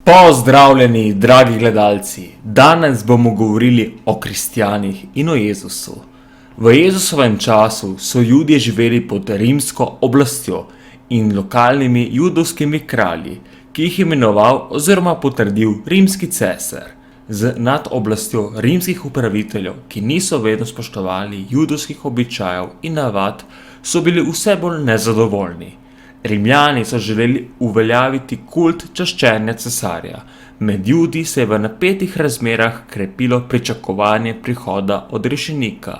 Pozdravljeni, dragi gledalci! Danes bomo govorili o kristjanih in o Jezusu. V Jezusovem času so Judje živeli pod rimsko oblastjo in lokalnimi judovskimi kralji, ki jih je imenoval oziroma potrdil rimski cesar. Z nad oblastjo rimskih upraviteljev, ki niso vedno spoštovali judovskih običajev in navad, so bili vse bolj nezadovoljni. Rimljani so želeli uveljaviti kult čaščenja cesarja. Med Judi se je v napetih razmerah krepilo pričakovanje prihoda odrešenika,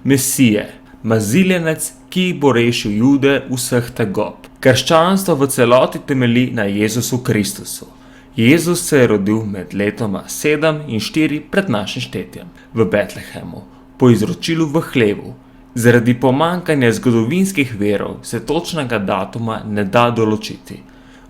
Mesije, maziljenec, ki bo rešil Jude vseh tegob. Krščanstvo v celoti temelji na Jezusu Kristusu. Jezus se je rodil med letoma 7 in 4 pred našim štetjem v Betlehemu, po izročilu v hlevu. Zaradi pomanjkanja zgodovinskih virov se točnega datuma ne da določiti.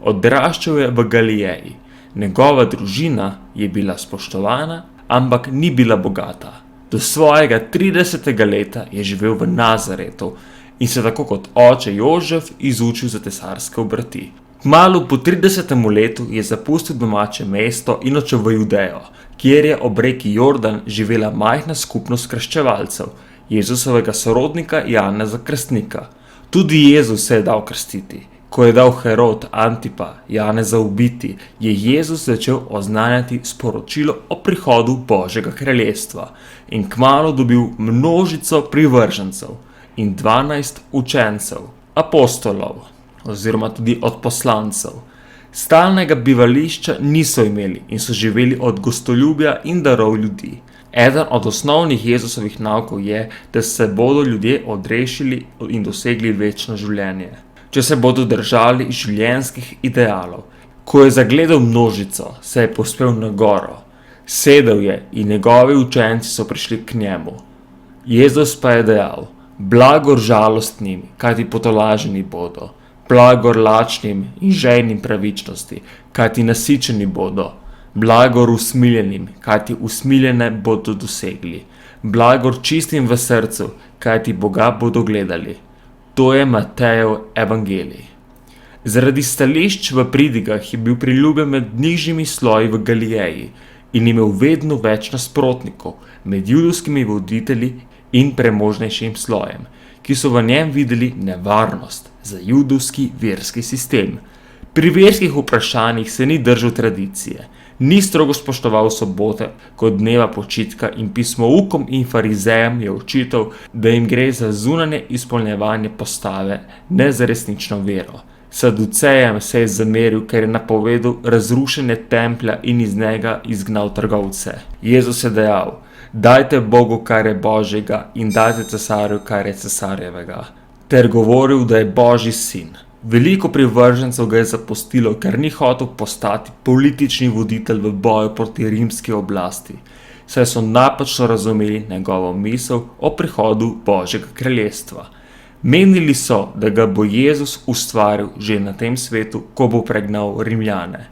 Odraščal je v Galileji. Njegova družina je bila spoštovana, ampak ni bila bogata. Do svojega 30. leta je živel v Nazaretu in se tako kot oče Jožef izučil za cesarske obrti. Kmalu po 30. letu je zapustil domače mesto in odšel v Judejo, kjer je ob reki Jordan živela majhna skupnost krščevalcev, Jezusovega sorodnika Janeza Krstnika. Tudi Jezus se je dal krstiti. Ko je dal Herod Antipa Janeza ubiti, je Jezus začel oznanjati sporočilo o prihodu Božjega kraljestva in kmalu dobil množico privržencev in 12 učencev, apostolov oziroma tudi odposlancev. Stalnega bivališča niso imeli in so živeli od gostoljubja in darov ljudi. Eden od osnovnih Jezusovih naukov je, da se bodo ljudje odrešili in dosegli večno življenje, če se bodo držali življenjskih idealov. Ko je zagledal množico, se je povzpel na goro. Sedel je in njegovi učenci so prišli k njemu. Jezus pa je dejal: blagor žalostnim, kajti potolaženi bodo. Blagor lačnim in žejnim pravičnosti, kajti nasičeni bodo. Blagor usmiljenim, kajti usmiljene bodo dosegli. Blagor čistim v srcu, kajti Boga bodo gledali. To je Matejev evangelij. Zaradi stališč v pridigah je bil priljubljen med nižjimi sloji v Galileji in imel vedno več nasprotnikov med judovskimi voditelji in premožnejšim slojem, ki so v njem videli nevarnost za judovski verski sistem. Pri verskih vprašanjih se ni držal tradicije, ni strogo spoštoval sobote kot dneva počitka in pismoukom in farizejem je očital, da jim gre za zunanje izpolnjevanje postave, ne za resnično vero. Saducejem se je zameril, ker je napovedal razrušenje templja in iz njega izgnal trgovce. Jezus je dejal: dajte Bogu, kar je Božjega, in dajte cesarju, kar je cesarjevega. Ter govoril, da je Božji sin. Veliko privržencev ga je zapustilo, ker ni hotel postati politični voditelj v boju proti rimski oblasti, saj so napačno razumeli njegovo misel o prihodu Božjega kraljestva. Menili so, da ga bo Jezus ustvaril že na tem svetu, ko bo pregnal Rimljane.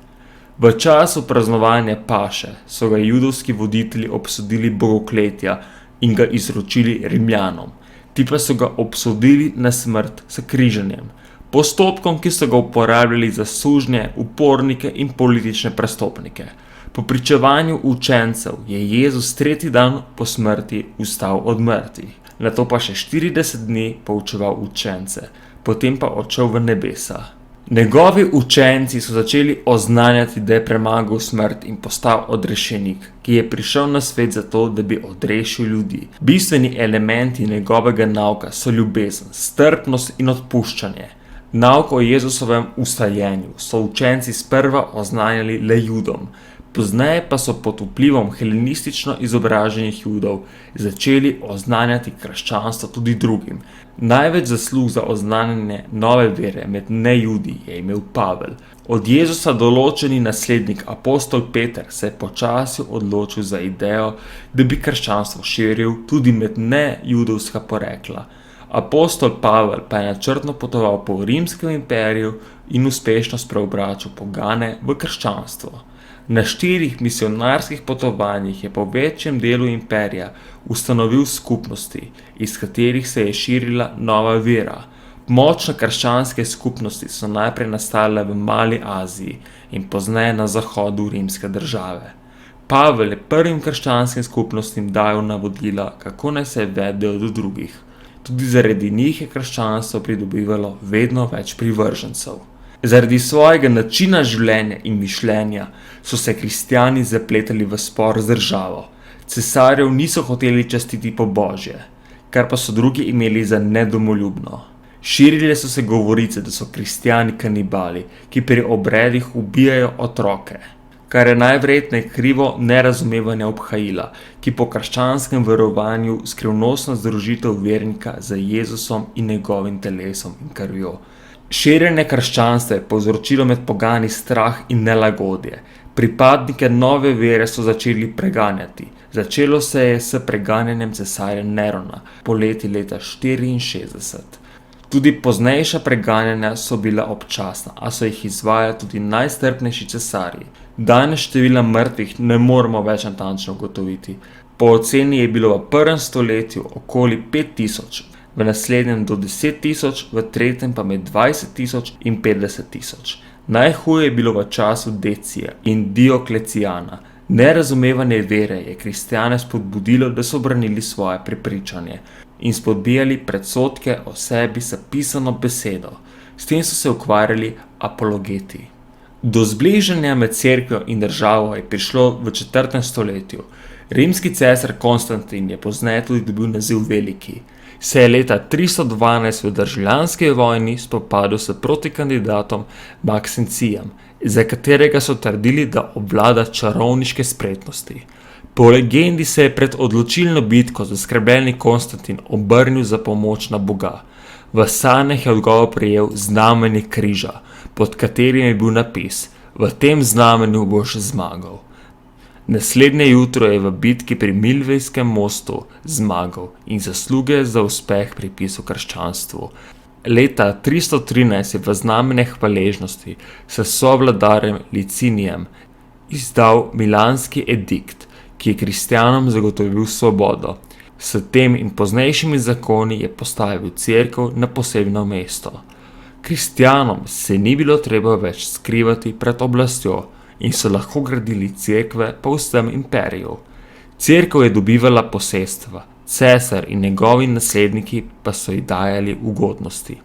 V času praznovanja paše so ga judovski voditelji obsodili bogokletja in ga izročili Rimljanom. Ti pa so ga obsodili na smrt s križanjem, postopkom, ki so ga uporabljali za sužnje, upornike in politične prestopnike. Po pričevanju učencev je Jezus 3. dan po smrti vstal od mrtvih, nato pa še 40 dni poučeval učence, potem pa odšel v nebesa. Njegovi učenci so začeli oznanjati, da je premagal smrt in postal odrešenik, ki je prišel na svet zato, da bi odrešil ljudi. Bistveni elementi njegovega nauka so ljubezen, strpnost in odpuščanje. Nauk o Jezusovem ustajenju so učenci sprva oznanjali le Judom, pozneje pa so pod vplivom helenistično izobraženih Judov začeli oznanjati krščanstvo tudi drugim. Največ zaslug za oznanjanje nove vere med nejudi je imel Pavel. Od Jezusa določeni naslednik apostol Peter se je počasi odločil za idejo, da bi krščanstvo širil tudi med nejudovska porekla. Apostol Pavel pa je načrtno potoval po rimskem imperiju in uspešno spreobračal pogane v krščanstvo. Na 4 misionarskih potovanjih je po večjem delu imperija ustanovil skupnosti, iz katerih se je širila nova vera. Močne krščanske skupnosti so najprej nastale v Mali Aziji in pozneje na zahodu rimske države. Pavel je prvim krščanskim skupnostim dajal navodila, kako naj se vedejo do drugih. Tudi zaradi njih je krščanstvo pridobivalo vedno več privržencev. Zaradi svojega načina življenja in mišljenja so se kristjani zapletali v spor z državo. Cesarjev niso hoteli častiti po božje, kar pa so drugi imeli za nedomoljubno. Širile so se govorice, da so kristjani kanibali, ki pri obredih ubijajo otroke, kar je najverjetneje krivo nerazumevanje obhajila, ki po krščanskem verovanju skrivnostno združitev vernika z Jezusom in njegovim telesom in krvjo. Širjenje krščanstva je povzročilo med pogani strah in nelagodje. Pripadnike nove vere so začeli preganjati. Začelo se je s preganjanjem cesarja Nerona poleti leta 64. Tudi poznejša preganjanja so bila občasna, a so jih izvajali tudi najstrpnejši cesarji. Danes števila mrtvih ne moremo več natančno ugotoviti. Po oceni je bilo v 1. stoletju okoli 5000, v naslednjem do 10 000, v tretjem pa med 20 000 in 50 000. Najhuje je bilo v času Decija in Dioklecijana. Nerazumevanje vere je kristjane spodbudilo, da so branili svoje prepričanje in spodbijali predsodke o sebi s pisano besedo. S tem so se ukvarjali apologeti. Do zbližanja med cerkvijo in državo je prišlo v 4. stoletju. Rimski cesar Konstantin je pozneje tudi dobil naziv Veliki. Se je leta 312 v državljanski vojni spopadel s protikandidatom Maksincijem, za katerega so trdili, da obvlada čarovniške spretnosti. Po legendi se je pred odločilno bitko zaskrbljeni Konstantin obrnil za pomoč na Boga. V sanjah je odgovor prejel znamenje križa, pod katerim je bil napis: v tem znamenju boš zmagal. Naslednje jutro je v bitki pri Milvejskem mostu zmagal in zasluge za uspeh pripisal krščanstvu. Leta 313 je v znamenje hvaležnosti s sovladarjem Licinijem izdal milanski edikt, ki je kristjanom zagotovil svobodo. S tem in poznejšimi zakoni je postavil cerkev na posebno mesto. Kristjanom se ni bilo treba več skrivati pred oblastjo in so lahko gradili cerkve po vsem imperiju. Cerkev je dobivala posestva, cesar in njegovi nasledniki pa so ji dajali ugodnosti.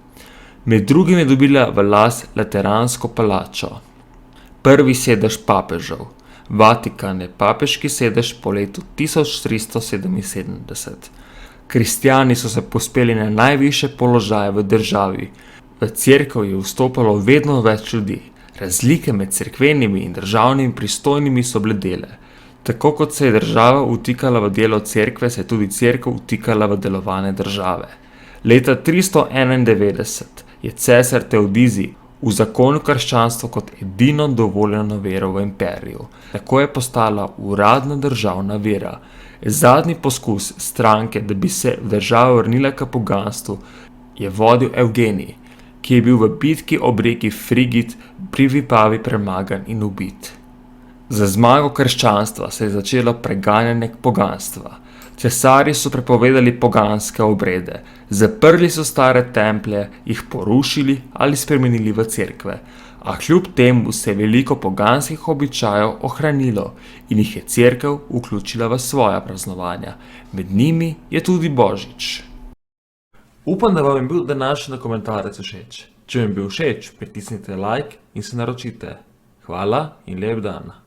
Med drugim je dobila v last Lateransko palačo, prvi sedež papežev. Vatikan je papeški sedež po letu 1377. Kristjani so se povzpeli na najvišje položaje v državi. V cerkev je vstopalo vedno več ljudi. Razlike med cerkvenimi in državnimi pristojnimi so bledele. Tako kot se je država vtikala v delo cerkve, se je tudi cerkev vtikala v delovanje države. Leta 391 je cesar Teodizij uzakonil krščanstvo kot edino dovoljeno vero v imperiju. Tako je postala uradna državna vera. Zadnji poskus stranke, da bi se država vrnila k poganstvu, je vodil Evgenij, ki je bil v bitki ob reki Frigid pri Vipavi premagan in ubit. Za zmago krščanstva se je začelo preganjanje poganstva. Cesarji so prepovedali poganske obrede, zaprli so stare templje, jih porušili ali spremenili v cerkve, a kljub temu se je veliko poganskih običajev ohranilo in jih je cerkev vključila v svoja praznovanja. Med njimi je tudi Božič. Upam, da vam je bil današnji komentarec všeč. Če vam je bil všeč, pritisnite like in se naročite. Hvala in lep dan.